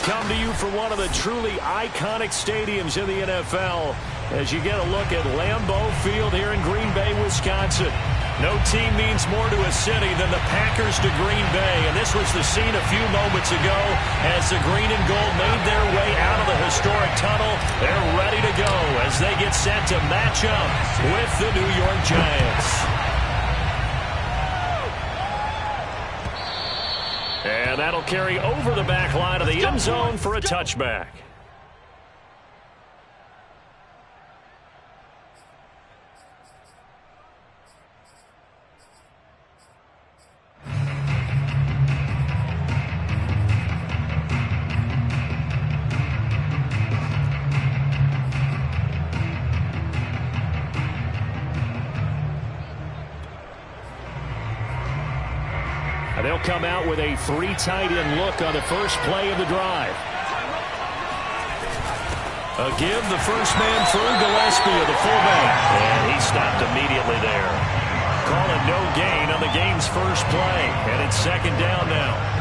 come to you from one of the truly iconic stadiums in the NFL as you get a look at Lambeau Field here in Green Bay, Wisconsin. No team means more to a city than the Packers to Green Bay, and this was the scene a few moments ago as the green and gold made their way out of the historic tunnel. They're ready to go as they get set to match up with the New York Giants. And that'll carry over the back line of the end zone for a touchback. They'll come out with a three tight end look on the first play of the drive. A give, the first man through Gillespie, the fullback. And he stopped immediately there. Calling no gain on the game's first play. And it's second down now.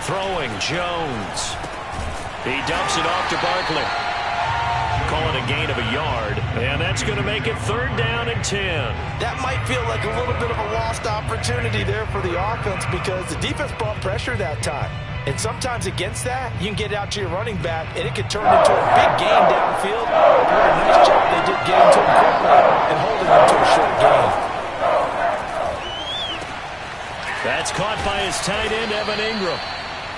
Throwing, Jones. He dumps it off to Barkley. Call it a gain of a yard, and that's going to make it third down and 10. That might feel like a little bit of a lost opportunity there for the offense because the defense brought pressure that time. And sometimes against that, you can get out to your running back, and it could turn into a big gain downfield. What a nice job they did getting to him quickly and holding him to a short gain. That's caught by his tight end, Evan Ingram.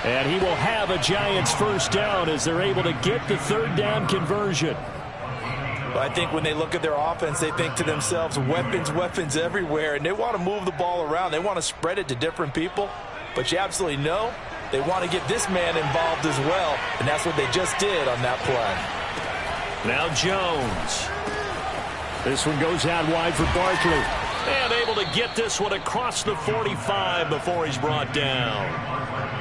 And he will have a Giants first down as they're able to get the third down conversion. I think when they look at their offense, they think to themselves, weapons, weapons everywhere. And they want to move the ball around. They want to spread it to different people. But you absolutely know they want to get this man involved as well. And that's what they just did on that play. Now Jones. This one goes out wide for Barkley. And able to get this one across the 45 before he's brought down.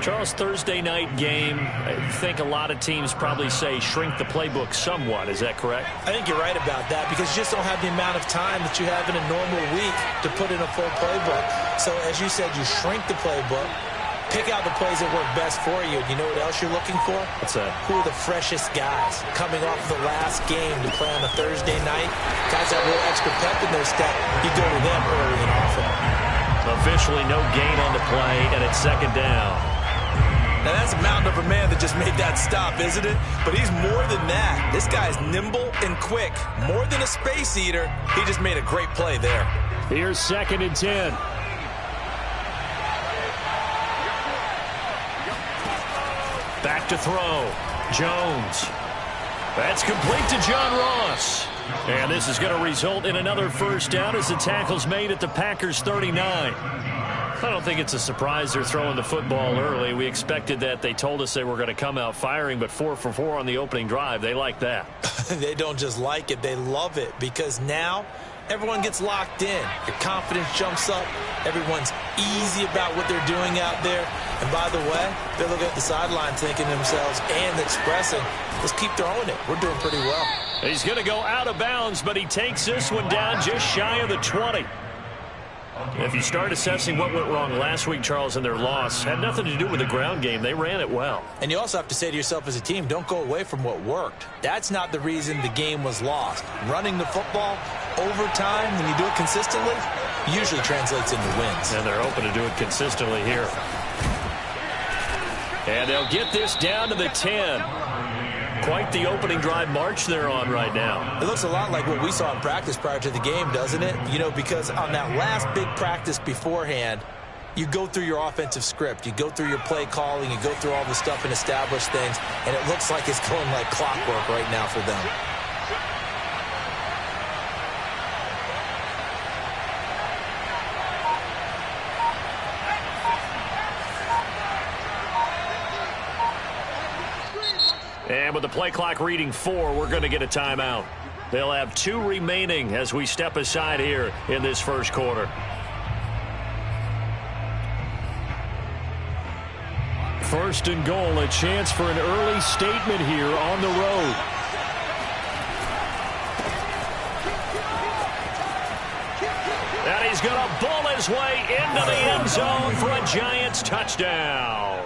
Charles, Thursday night game, I think a lot of teams probably say shrink the playbook somewhat. Is that correct? I think you're right about that because you just don't have the amount of time that you have in a normal week to put in a full playbook. So as you said, you shrink the playbook, pick out the plays that work best for you. You know what else you're looking for? What's that? Who are the freshest guys coming off the last game to play on a Thursday night? Guys have a little extra pep in their step. You go to them early and often. Officially no gain on the play, and it's second down. Now, that's a mountain of a man that just made that stop, isn't it? But he's more than that. This guy's nimble and quick. More than a space eater, he just made a great play there. Here's second and 10. Back to throw. Jones. That's complete to John Ross. And this is going to result in another first down as the tackle's made at the Packers 39. I don't think it's a surprise they're throwing the football early. We expected that. They told us they were going to come out firing, but 4 for 4 on the opening drive. They like that. They don't just like it. They love it because now everyone gets locked in. Your confidence jumps up. Everyone's easy about what they're doing out there. And by the way, they're looking at the sideline thinking to themselves and expressing, let's keep throwing it. We're doing pretty well. He's going to go out of bounds, but he takes this one down just shy of the 20. If you start assessing what went wrong last week, Charles, in their loss, had nothing to do with the ground game. They ran it well. And you also have to say to yourself as a team, don't go away from what worked. That's not the reason the game was lost. Running the football over time, when you do it consistently, usually translates into wins. And they're hoping to do it consistently here. And they'll get this down to the 10. Quite the opening drive march they're on right now. It looks a lot like what we saw in practice prior to the game, doesn't it? You know, because on that last big practice beforehand, you go through your offensive script. You go through your play calling. You go through all the stuff and establish things. And it looks like it's going like clockwork right now for them. And with the play clock reading 4, we're going to get a timeout. They'll have 2 remaining as we step aside here in this first quarter. First and goal, a chance for an early statement here on the road. And he's going to bull his way into the end zone for a Giants touchdown.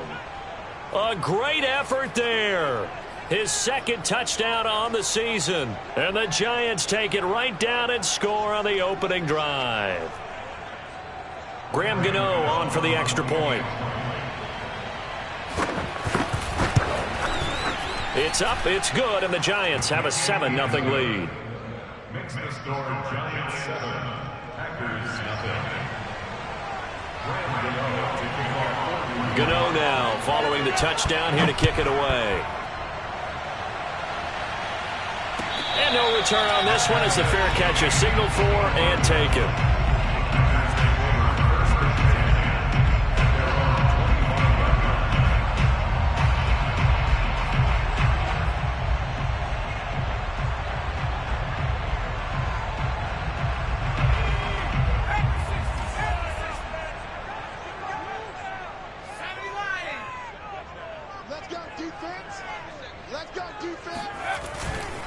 A great effort there. His second touchdown on the season. And the Giants take it right down and score on the opening drive. Graham Gano on for the extra point. It's up, it's good, and the Giants have a 7-0 lead. Makes the score Giants 7, Packers 0. Gano now following the touchdown here to kick it away. And no return on this one as the fair catch is signaled for and taken.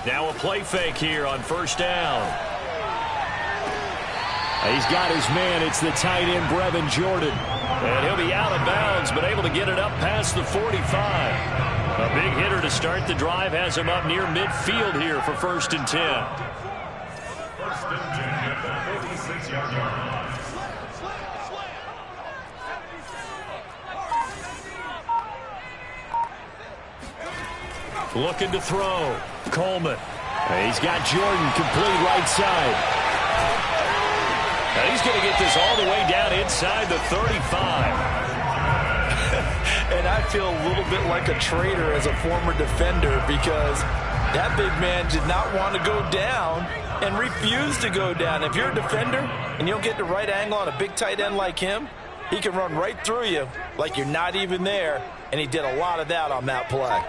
Now a play fake here on first down. He's got his man. It's the tight end, Brevin Jordan. And he'll be out of bounds, but able to get it up past the 45. A big hitter to start the drive has him up near midfield here for 1st and 10. First and 10 at the 46-yard line. Looking to throw. Coleman. He's got Jordan complete right side. And he's going to get this all the way down inside the 35. And I feel a little bit like a traitor as a former defender because that big man did not want to go down and refused to go down. If you're a defender and you don't get the right angle on a big tight end like him, he can run right through you like you're not even there. And he did a lot of that on that play.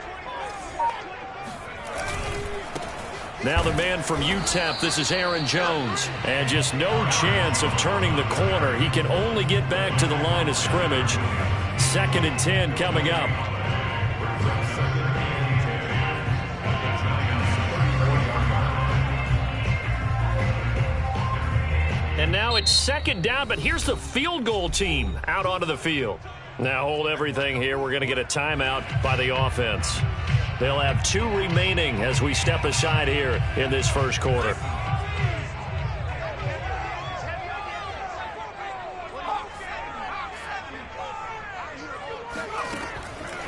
Now the man from UTEP, this is Aaron Jones. And just no chance of turning the corner. He can only get back to the line of scrimmage. 2nd and 10 coming up. And now it's 2nd down, but here's the field goal team out onto the field. Now hold everything here. We're going to get a timeout by the offense. They'll have 2 remaining as we step aside here in this first quarter.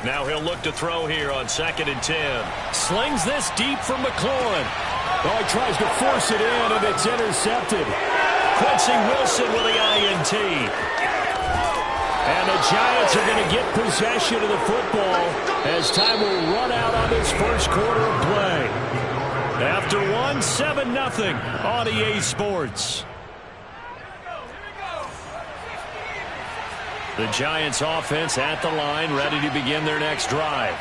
Now he'll look to throw here on 2nd and 10. Slings this deep from McLaurin. Oh, he tries to force it in, and it's intercepted. Quincy Wilson with the INT. And the Giants are going to get possession of the football as time will run out on this first quarter of play. After 7-0 on EA Sports. The Giants offense at the line, ready to begin their next drive.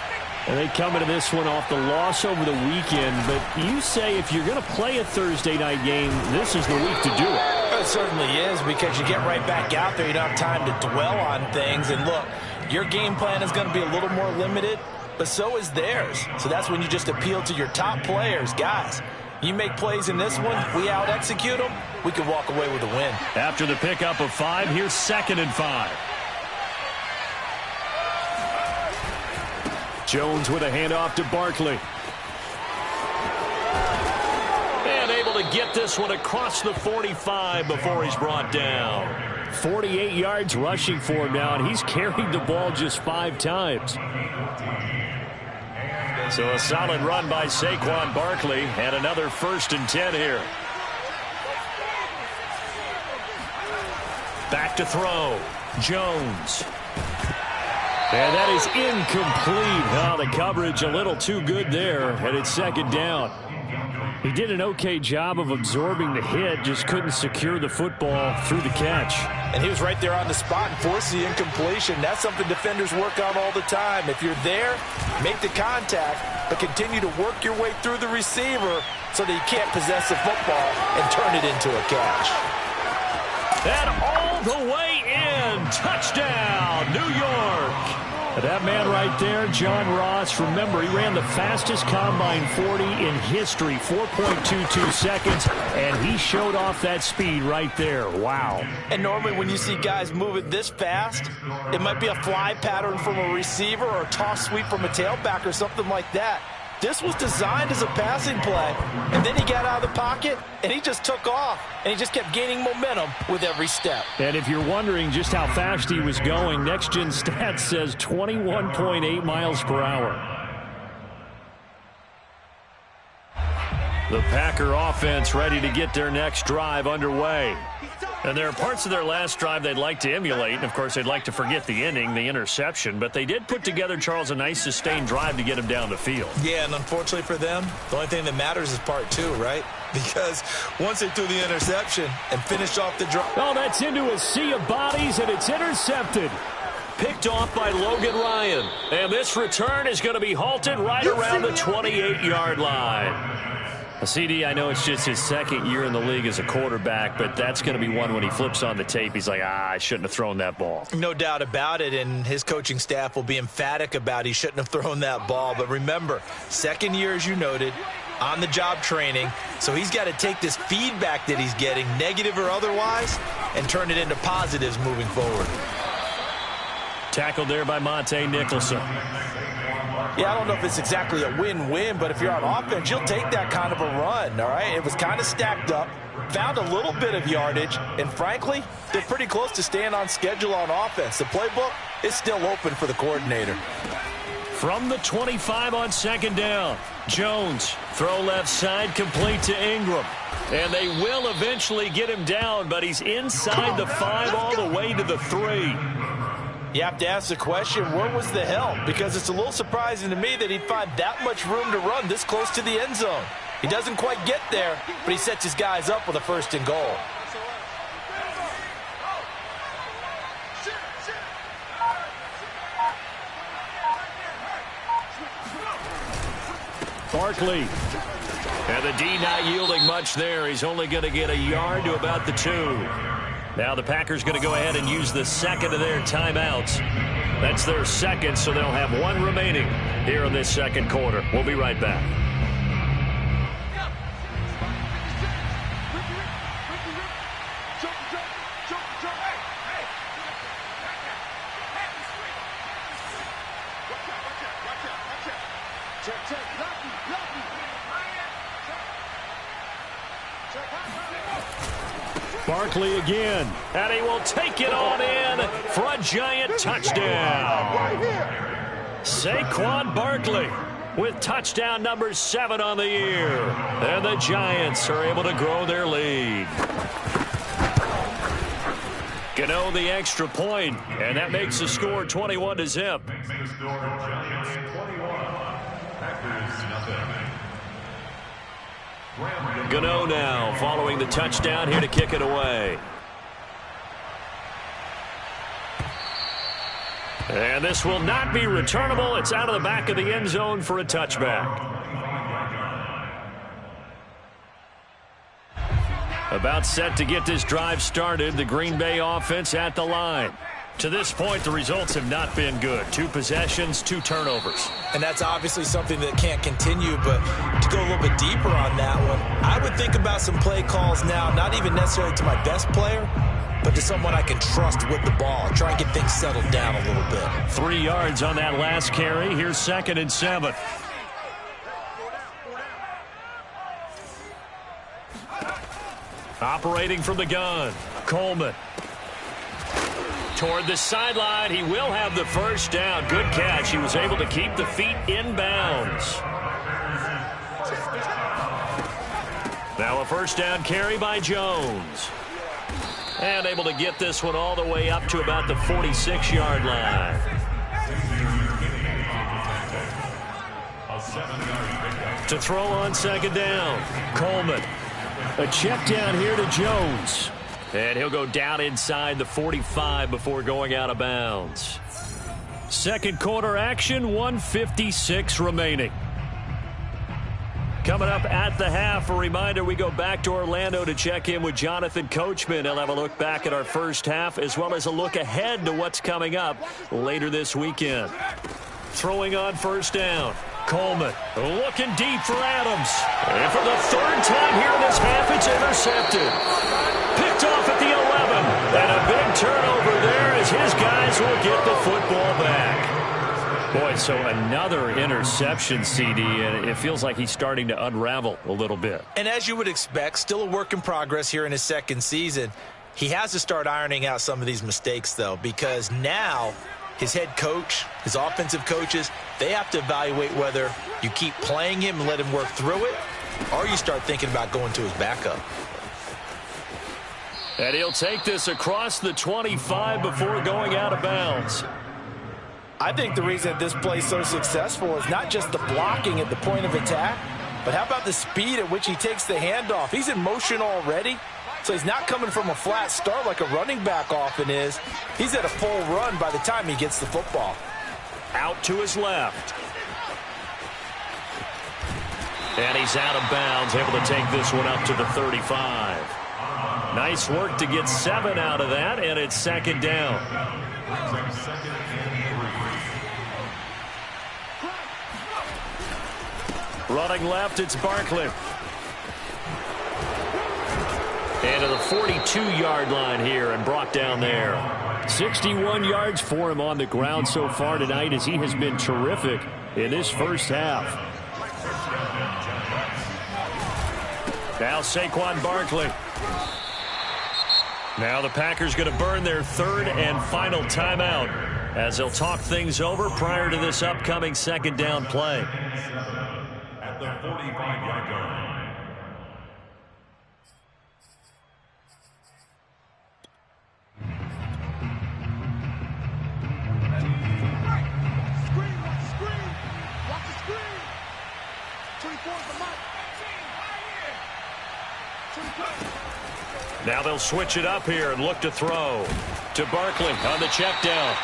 And they come into this one off the loss over the weekend, but you say if you're going to play a Thursday night game, this is the week to do it. It certainly is because you get right back out there. You don't have time to dwell on things. And look, your game plan is going to be a little more limited, but so is theirs. So that's when you just appeal to your top players. Guys, you make plays in this one, we out-execute them, we can walk away with a win. After the pickup of 5, here's 2nd and 5. Jones with a handoff to Barkley. And able to get this one across the 45 before he's brought down. 48 yards rushing for him now, and he's carried the ball just 5 times. So a solid run by Saquon Barkley, and another 1st and 10 here. Back to throw. Jones. And that is incomplete. Oh, the coverage a little too good there, and it's 2nd down. He did an okay job of absorbing the hit, just couldn't secure the football through the catch. And he was right there on the spot and forced the incompletion. That's something defenders work on all the time. If you're there, make the contact, but continue to work your way through the receiver so that you can't possess the football and turn it into a catch. And all the way in. Touchdown, New York. That man right there, John Ross, remember, he ran the fastest Combine 40 in history, 4.22 seconds, and he showed off that speed right there. Wow. And normally when you see guys move it this fast, it might be a fly pattern from a receiver or a toss sweep from a tailback or something like that. This was designed as a passing play, and then he got out of the pocket, and he just took off, and he just kept gaining momentum with every step. And if you're wondering just how fast he was going, Next Gen Stats says 21.8 miles per hour. The Packer offense ready to get their next drive underway. And there are parts of their last drive they'd like to emulate. And, of course, they'd like to forget the inning, the interception. But they did put together, Charles, a nice sustained drive to get him down the field. Yeah, and unfortunately for them, the only thing that matters is part two, right? Because once they threw the interception and finished off the drive. Oh, that's into a sea of bodies, and it's intercepted. Picked off by Logan Ryan. And this return is going to be halted right around the 28-yard line. CD, I know it's just his second year in the league as a quarterback, but that's going to be one when he flips on the tape. He's like, I shouldn't have thrown that ball. No doubt about it, and his coaching staff will be emphatic about he shouldn't have thrown that ball. But remember, second year, as you noted, on-the-job training, so he's got to take this feedback that he's getting, negative or otherwise, and turn it into positives moving forward. Tackled there by Monte Nicholson. Yeah, I don't know if it's exactly a win-win, but if you're on offense, you'll take that kind of a run, all right? It was kind of stacked up, found a little bit of yardage, and frankly, they're pretty close to staying on schedule on offense. The playbook is still open for the coordinator. From the 25 on second down, Jones, throw left side, complete to Ingram. And they will eventually get him down, but he's inside the 5 all the way to the 3. You have to ask the question, where was the help? Because it's a little surprising to me that he'd find that much room to run this close to the end zone. He doesn't quite get there, but he sets his guys up with a 1st and goal. Barkley. And the D not yielding much there. He's only going to get a yard to about the 2. Now the Packers going to go ahead and use the second of their timeouts. That's their second, so they'll have one remaining here in this second quarter. We'll be right back. Barkley again, and he will take it on in for a giant touchdown. Saquon Barkley with touchdown number 7 on the year. And the Giants are able to grow their lead. Gano the extra point, and that makes the score 21-0. Gano now following the touchdown here to kick it away. And this will not be returnable. It's out of the back of the end zone for a touchback. About set to get this drive started. The Green Bay offense at the line. To this point, the results have not been good. 2 possessions, 2 turnovers. And that's obviously something that can't continue, but to go a little bit deeper on that one, I would think about some play calls now, not even necessarily to my best player, but to someone I can trust with the ball. Try and get things settled down a little bit. 3 yards on that last carry. Here's 2nd and 7. Operating from the gun, Coleman. Toward the sideline, he will have the first down. Good catch. He was able to keep the feet in bounds. Now a first down carry by Jones. And able to get this one all the way up to about the 46-yard line. To throw on 2nd down, Coleman. A check down here to Jones. And he'll go down inside the 45 before going out of bounds. Second quarter action, 1:56 remaining. Coming up at the half, a reminder, we go back to Orlando to check in with Jonathan Coachman. He'll have a look back at our first half as well as a look ahead to what's coming up later this weekend. Throwing on first down. Coleman looking deep for Adams. And for the third time here in this half, it's intercepted. Picked off at the 11. And a big turnover there as his guys will get the football back. Boy, so another interception, CD, and it feels like he's starting to unravel a little bit. And as you would expect, still a work in progress here in his second season. He has to start ironing out some of these mistakes, though, because now his head coach, his offensive coaches, they have to evaluate whether you keep playing him and let him work through it, or you start thinking about going to his backup. And he'll take this across the 25 before going out of bounds. I think the reason this play's so successful is not just the blocking at the point of attack, but how about the speed at which he takes the handoff? He's in motion already, so he's not coming from a flat start like a running back often is. He's at a full run by the time he gets the football. Out to his left. And he's out of bounds, able to take this one up to the 35. Nice work to get 7 out of that, and it's second down. Running left, it's Barkley. And to the 42-yard line here and brought down there. 61 yards for him on the ground so far tonight as he has been terrific in this first half. Now Saquon Barkley. Now the Packers going to burn their third and final timeout as they'll talk things over prior to this upcoming second down play. At the 45-yard line. Screen. Watch the screen. 24 is the mark. Now they'll switch it up here and look to throw to Barkley on the check down.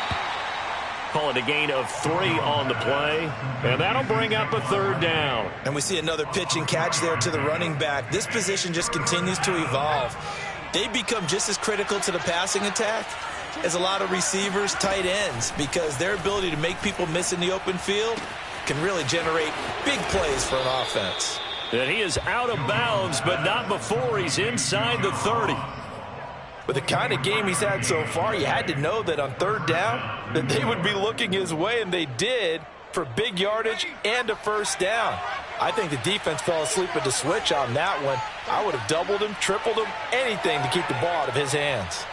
Call it a gain of 3 on the play, and that'll bring up a third down. And we see another pitch and catch there to the running back. This position just continues to evolve. They become just as critical to the passing attack as a lot of receivers, tight ends, because their ability to make people miss in the open field can really generate big plays for an offense. And he is out of bounds, but not before he's inside the 30. With the kind of game he's had so far, you had to know that on third down that they would be looking his way, and they did, for big yardage and a first down. I think the defense fell asleep at the switch on that one. I would have doubled him, tripled him, anything to keep the ball out of his hands.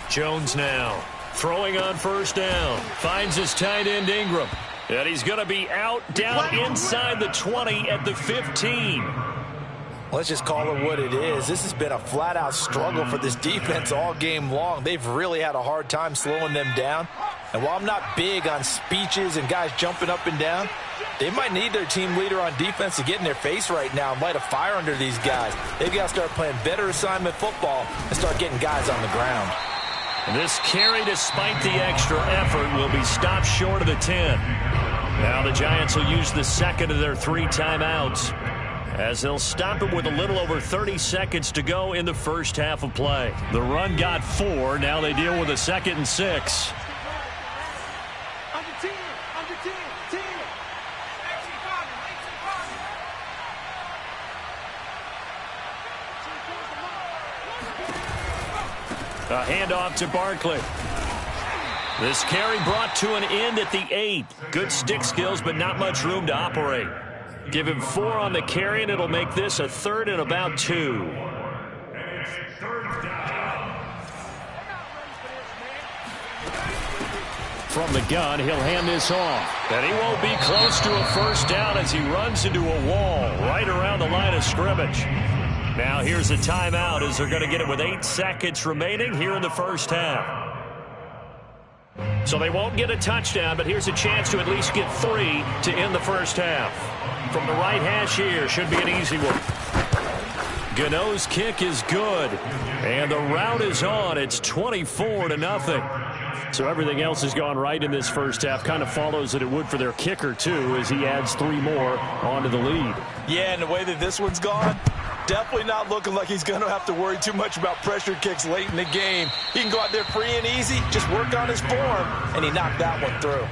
Jones now throwing on first down. Finds his tight end Ingram. And he's going to be out down inside the 20 at the 15. Let's just call it what it is. This has been a flat-out struggle for this defense all game long. They've really had a hard time slowing them down. And while I'm not big on speeches and guys jumping up and down, they might need their team leader on defense to get in their face right now and light a fire under these guys. They've got to start playing better assignment football and start getting guys on the ground. And this carry, despite the extra effort, will be stopped short of the 10. Now the Giants will use the second of their 3 timeouts, as they'll stop him with a little over 30 seconds to go in the first half of play. The run got 4. Now they deal with a 2nd and 6. Under 10. 10. A handoff to Barkley. This carry brought to an end at the 8. Good stick skills, but not much room to operate. Give him 4 on the carry, and it'll make this a 3rd and about 2. From the gun, he'll hand this off. And he won't be close to a first down as he runs into a wall right around the line of scrimmage. Now here's a timeout as they're going to get it with 8 seconds remaining here in the first half. So they won't get a touchdown, but here's a chance to at least get 3 to end the first half. From the right hash here, should be an easy one. Gano's kick is good, and the route is on. It's 24-0. So everything else has gone right in this first half. Kind of follows that it would for their kicker, too, as he adds 3 more onto the lead. Yeah, and the way that this one's gone, definitely not looking like he's going to have to worry too much about pressure kicks late in the game. He can go out there free and easy, just work on his form, and he knocked that one through.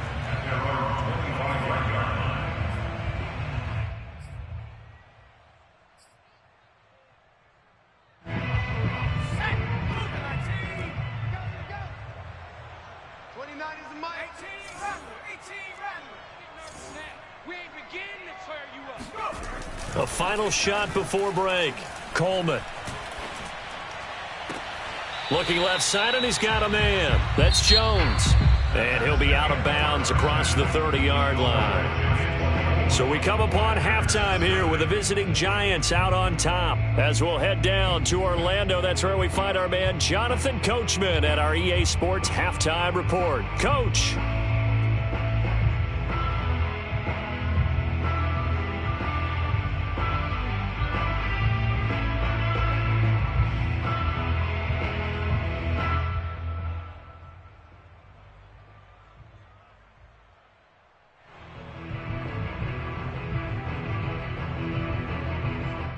A final shot before break. Coleman. Looking left side, and he's got a man. That's Jones. And he'll be out of bounds across the 30-yard line. So we come upon halftime here with the visiting Giants out on top. As we'll head down to Orlando, that's where we find our man Jonathan Coachman at our EA Sports Halftime Report. Coach.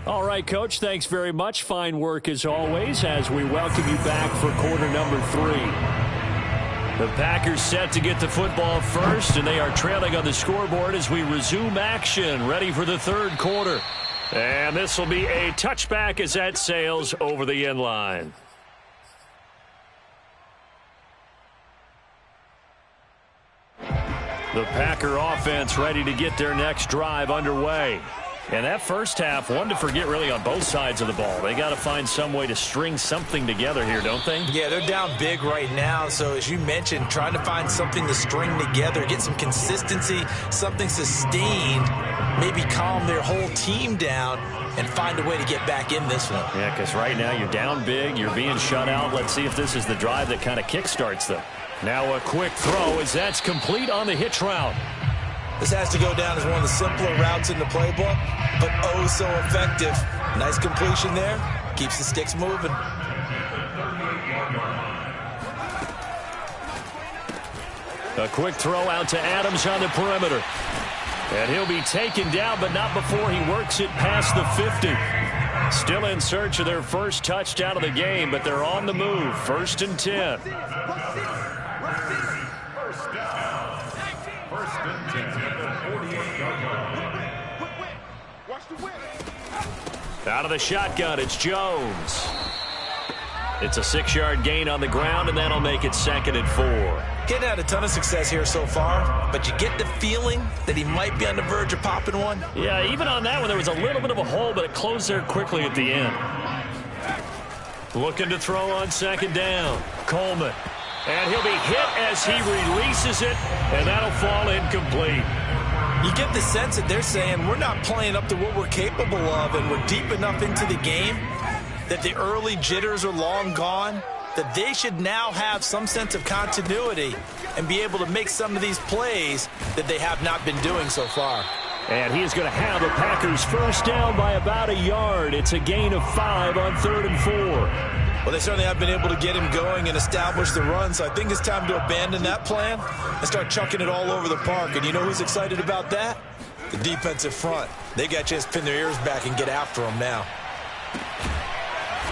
All right, Coach, thanks very much. Fine work as always as we welcome you back for quarter number 3. The Packers set to get the football first, and they are trailing on the scoreboard as we resume action, ready for the third quarter. And this will be a touchback as that sails over the end line. The Packer offense ready to get their next drive underway. And that first half, one to forget really on both sides of the ball. They got to find some way to string something together here, don't they? Yeah, they're down big right now. So as you mentioned, trying to find something to string together, get some consistency, something sustained, maybe calm their whole team down and find a way to get back in this one. Yeah, because right now you're down big, you're being shut out. Let's see if this is the drive that kind of kickstarts them. Now a quick throw as that's complete on the hitch route. This has to go down as one of the simpler routes in the playbook, but oh so effective. Nice completion there. Keeps the sticks moving. A quick throw out to Adams on the perimeter. And he'll be taken down, but not before he works it past the 50. Still in search of their first touchdown of the game, but they're on the move. 1st and 10. Out of the shotgun, it's Jones. It's a 6-yard gain on the ground, and that'll make it 2nd and 4. Getting had a ton of success here so far, but you get the feeling that he might be on the verge of popping one. Yeah, even on that one, there was a little bit of a hole, but it closed there quickly at the end. Looking to throw on 2nd down. Coleman. And he'll be hit as he releases it, and that'll fall incomplete. You get the sense that they're saying we're not playing up to what we're capable of, and we're deep enough into the game that the early jitters are long gone, that they should now have some sense of continuity and be able to make some of these plays that they have not been doing so far. And he's going to have the Packers first down by about a yard. It's a gain of 5 on 3rd and 4. Well, they certainly have been able to get him going and establish the run, so I think it's time to abandon that plan and start chucking it all over the park. And you know who's excited about that? The defensive front. They got a chance to pin their ears back and get after him now.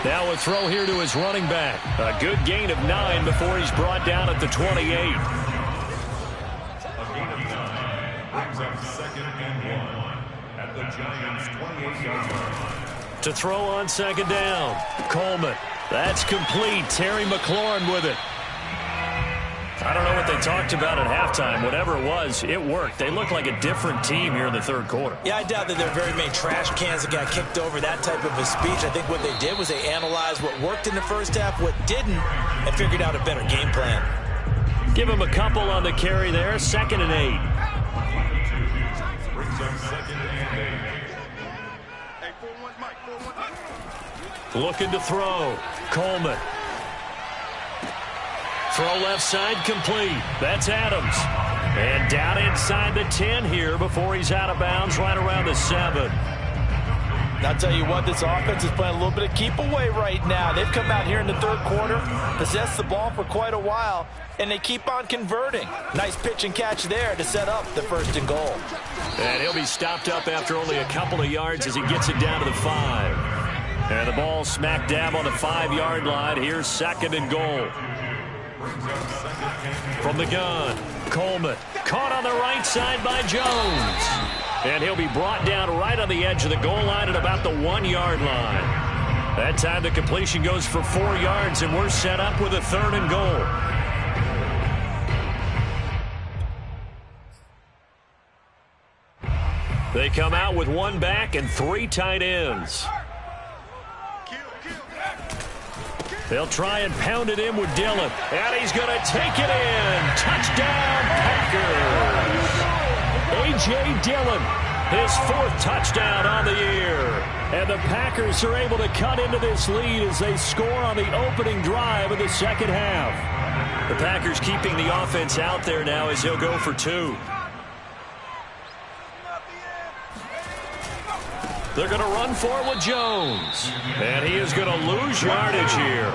Now a throw here to his running back. A good gain of 9 before he's brought down at the 28. A gain of 9 brings up 2nd and 1 at the Giants' 28-yard line. To throw on 2nd down. Coleman. That's complete. Terry McLaurin with it. I don't know what they talked about at halftime. Whatever it was, it worked. They look like a different team here in the 3rd quarter. Yeah, I doubt that there are very many trash cans that got kicked over, that type of a speech. I think what they did was they analyzed what worked in the first half, what didn't, and figured out a better game plan. Give him a couple on the carry there. 2nd and 8. Brings up 2nd and 8. Looking to throw. Coleman. Throw left side complete. That's Adams. And down inside the 10 here before he's out of bounds right around the 7. I'll tell you what, this offense is playing a little bit of keep away right now. They've come out here in the third quarter, possessed the ball for quite a while, and they keep on converting. Nice pitch and catch there to set up the 1st and goal. And he'll be stopped up after only a couple of yards as he gets it down to the 5. And the ball smack dab on the 5-yard line. Here's 2nd and goal. From the gun, Coleman caught on the right side by Jones. And he'll be brought down right on the edge of the goal line at about the 1-yard line. That time the completion goes for 4 yards, and we're set up with a 3rd and goal. They come out with 1 back and 3 tight ends. They'll try and pound it in with Dillon. And he's going to take it in. Touchdown, Packers. A.J. Dillon, his 4th touchdown on the year. And the Packers are able to cut into this lead as they score on the opening drive of the second half. The Packers keeping the offense out there now as he'll go for 2. They're going to run for it with Jones. And he is going to lose yardage here.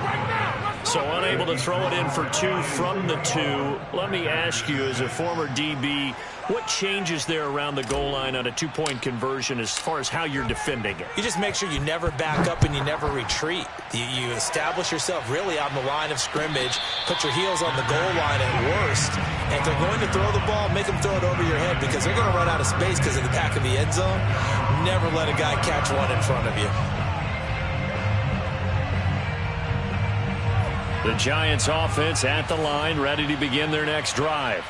So unable to throw it in for 2 from the 2. Let me ask you, as a former DB, what changes there around the goal line on a 2-point conversion as far as how you're defending it? You just make sure you never back up and you never retreat. You establish yourself really on the line of scrimmage, put your heels on the goal line at worst, and if they're going to throw the ball, make them throw it over your head because they're going to run out of space because of the back of the end zone. Never let a guy catch one in front of you. The Giants offense at the line, ready to begin their next drive.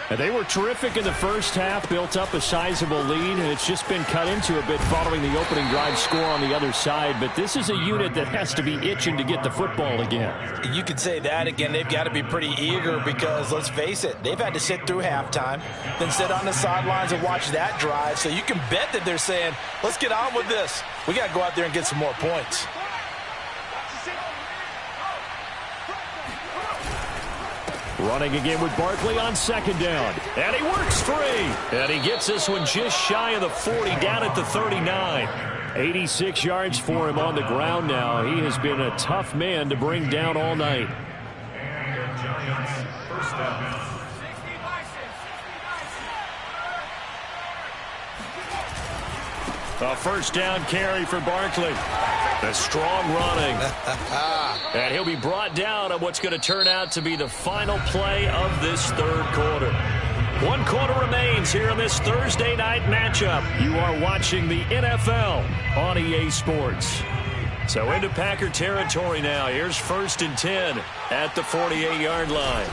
And they were terrific in the first half, built up a sizable lead, and it's just been cut into a bit following the opening drive score on the other side. But this is a unit that has to be itching to get the football again. You could say that again. They've got to be pretty eager because, let's face it, they've had to sit through halftime, then sit on the sidelines and watch that drive. So you can bet that they're saying, let's get on with this. We got to go out there and get some more points. Running again with Barkley on 2nd down. And he works free. And he gets this one just shy of the 40, down at the 39. 86 yards for him on the ground now. He has been a tough man to bring down all night. And Giants, 1st down. A 1st down carry for Barkley. A strong running. And he'll be brought down on what's going to turn out to be the final play of this 3rd quarter. 1 quarter remains here in this Thursday night matchup. You are watching the NFL on EA Sports. So into Packer territory now. Here's 1st and 10 at the 48-yard line.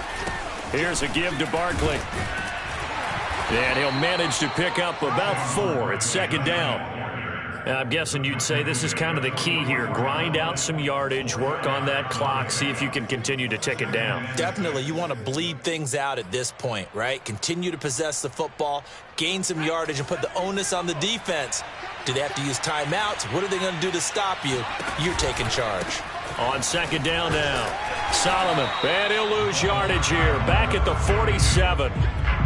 Here's a give to Barkley. And he'll manage to pick up about 4 at 2nd down. I'm guessing you'd say this is kind of the key here. Grind out some yardage, work on that clock, see if you can continue to tick it down. Definitely. You want to bleed things out at this point, right? Continue to possess the football, gain some yardage, and put the onus on the defense. Do they have to use timeouts? What are they going to do to stop you? You're taking charge. On 2nd down now, Solomon. And he'll lose yardage here. Back at the 47.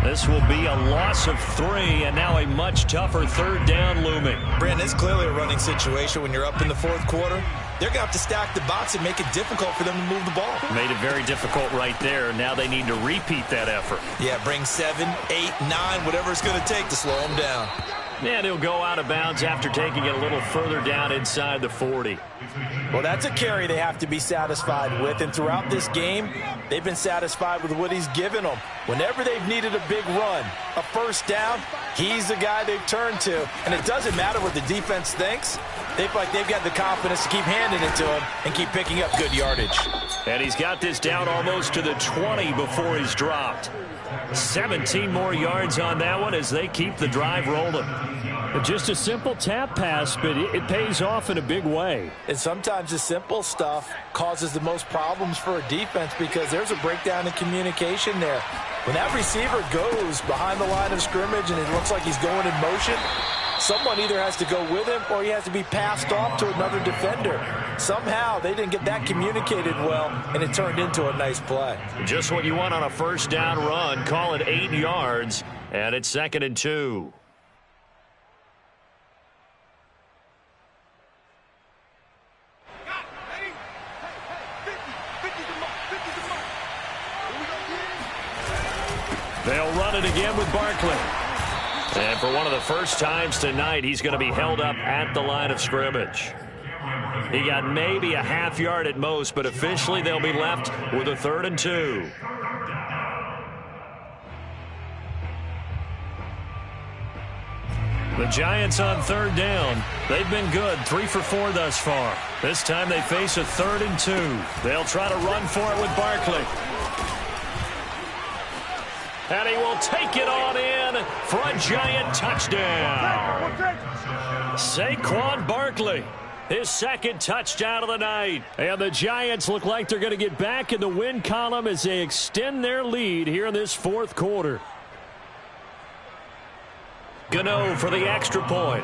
This will be a loss of 3, and now a much tougher 3rd down looming. Brandon, it's clearly a running situation when you're up in the 4th quarter. They're going to have to stack the box and make it difficult for them to move the ball. Made it very difficult right there. Now they need to repeat that effort. Yeah, bring 7, 8, 9, whatever it's going to take to slow them down. And he'll go out of bounds after taking it a little further down inside the 40. Well, that's a carry they have to be satisfied with. And throughout this game, they've been satisfied with what he's given them. Whenever they've needed a big run, a 1st down, he's the guy they've turned to. And it doesn't matter what the defense thinks. They feel like they've got the confidence to keep handing it to him and keep picking up good yardage. And he's got this down almost to the 20 before he's dropped. 17 more yards on that one as they keep the drive rolling. Just a simple tap pass, but it pays off in a big way. And sometimes the simple stuff causes the most problems for a defense because there's a breakdown in communication there. When that receiver goes behind the line of scrimmage and it looks like he's going in motion, someone either has to go with him or he has to be passed off to another defender. Somehow they didn't get that communicated well, and it turned into a nice play. Just what you want on a 1st down run. Call it 8 yards, and it's 2nd and 2. They'll run it again with Barkley. And for one of the first times tonight, he's going to be held up at the line of scrimmage. He got maybe a half yard at most, but officially they'll be left with a 3rd and 2. The Giants on 3rd down. They've been good, 3 for 4 thus far. This time they face a 3rd and 2. They'll try to run for it with Barkley. And he will take it on in for a Giant touchdown. Saquon Barkley, his 2nd touchdown of the night. And the Giants look like they're going to get back in the win column as they extend their lead here in this 4th quarter. Gano for the extra point.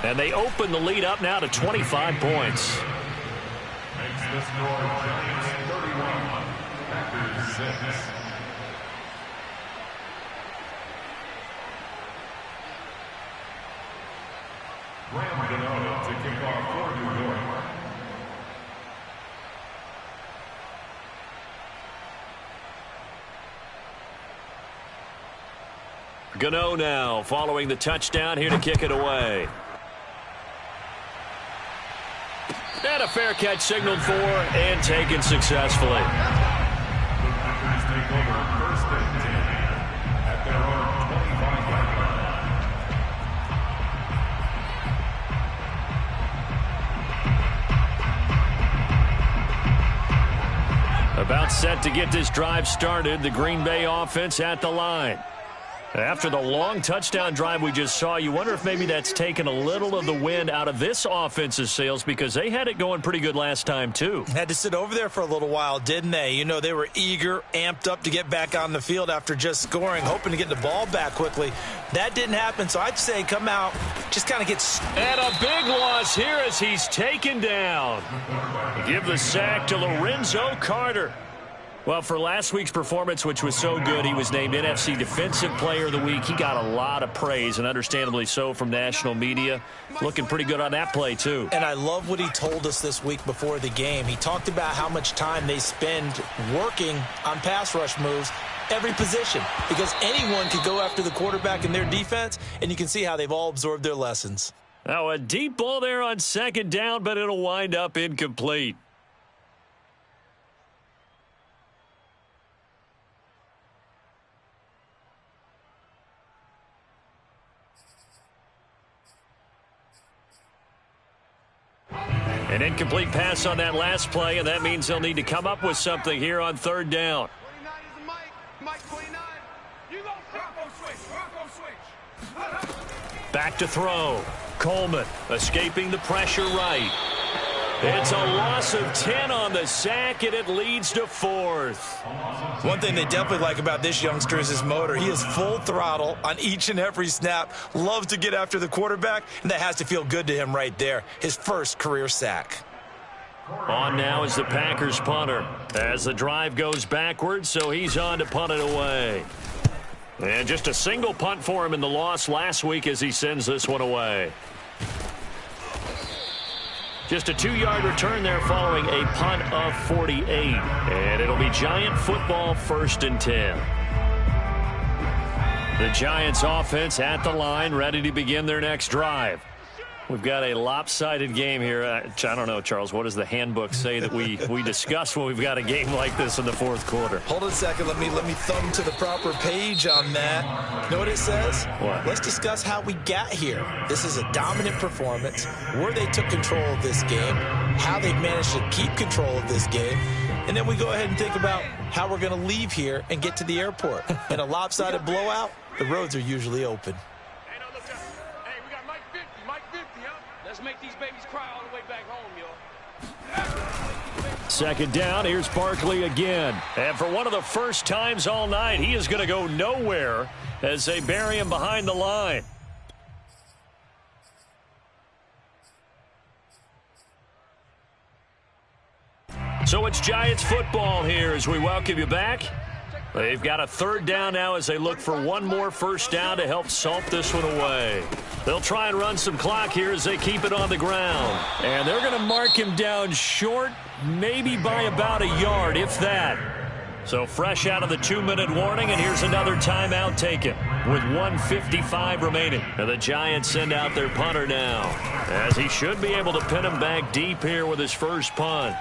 And they open the lead up now to 25 points. Makes the score Giants 31, Packers 6. Graham Gano to kick off for New York. Gano now following the touchdown here to kick it away. And a fair catch signaled for and taken successfully. The Packers take over 1st and 10 at their own 25-yard line. About set to get this drive started, the Green Bay offense at the line. After the long touchdown drive we just saw, you wonder if maybe that's taken a little of the wind out of this offense's sails because they had it going pretty good last time, too. Had to sit over there for a little while, didn't they? You know, they were eager, amped up to get back on the field after just scoring, hoping to get the ball back quickly. That didn't happen, so I'd say come out, just kind of get... And a big loss here as he's taken down. Give the sack to Lorenzo Carter. Well, for last week's performance, which was so good, he was named NFC Defensive Player of the Week. He got a lot of praise, and understandably so, from national media. Looking pretty good on that play, too. And I love what he told us this week before the game. He talked about how much time they spend working on pass rush moves, every position, because anyone could go after the quarterback in their defense, and you can see how they've all absorbed their lessons. Now, a deep ball there on 2nd down, but it'll wind up incomplete. An incomplete pass on that last play, and that means they'll need to come up with something here on 3rd down. 29 is the Mike 29. You go switch. Back to throw. Coleman escaping the pressure right. It's a loss of 10 on the sack, and it leads to 4th. One thing they definitely like about this youngster is his motor. He is full throttle on each and every snap. Loves to get after the quarterback, and that has to feel good to him right there. His 1st career sack. On now is the Packers punter as the drive goes backwards, so he's on to punt it away. And just a single punt for him in the loss last week as he sends this one away. Just a 2-yard return there following a punt of 48. And it'll be Giant football 1st and 10. The Giants offense at the line, ready to begin their next drive. We've got a lopsided game here. I don't know, Charles, what does the handbook say that we discuss when we've got a game like this in the 4th quarter? Hold on a second. Let me thumb to the proper page on that. You know what it says? What? Let's discuss how we got here. This is a dominant performance, where they took control of this game, how they've managed to keep control of this game, and then we go ahead and think about how we're going to leave here and get to the airport. In a lopsided blowout, the roads are usually open. Let's make these babies cry all the way back home, yo. 2nd down, here's Barkley again. And for one of the first times all night, he is going to go nowhere as they bury him behind the line. So it's Giants football here as we welcome you back. They've got a third down now as they look for one more first down to help salt this one away. They'll try and run some clock here as they keep it on the ground. And they're going to mark him down short, maybe by about a yard, if that. So fresh out of the 2-minute warning, and here's another timeout taken with 1:55 remaining. And the Giants send out their punter now, as he should be able to pin him back deep here with his first punt.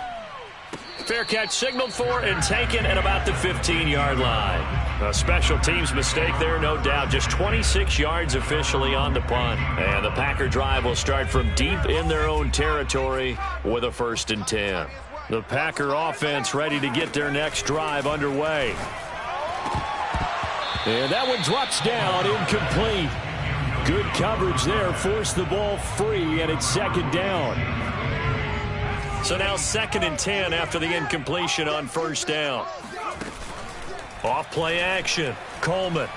Fair catch signaled for and taken at about the 15-yard line. A special teams mistake there, no doubt. Just 26 yards officially on the punt. And the Packer drive will start from deep in their own territory with a 1st and 10. The Packer offense ready to get their next drive underway. And that one drops down, incomplete. Good coverage there, forced the ball free, and it's 2nd down. So now 2nd and 10 after the incompletion on 1st down. Off play action, Coleman.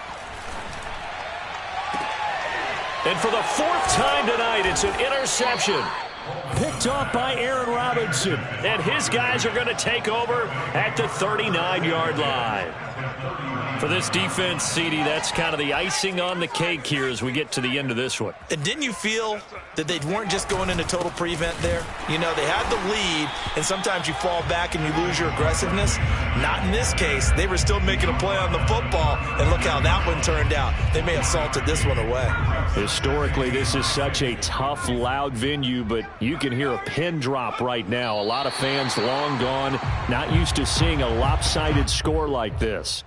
And for the 4th time tonight, it's an interception. Picked off by Aaron Robinson. And his guys are going to take over at the 39-yard line. For this defense, CD, that's kind of the icing on the cake here as we get to the end of this one. And didn't you feel that they weren't just going into total prevent there? You know, they had the lead, and sometimes you fall back and you lose your aggressiveness. Not in this case. They were still making a play on the football, and look how that one turned out. They may have salted this one away. Historically, this is such a tough, loud venue, but you can hear a pin drop right now. A lot of fans long gone, not used to seeing a lopsided score like this.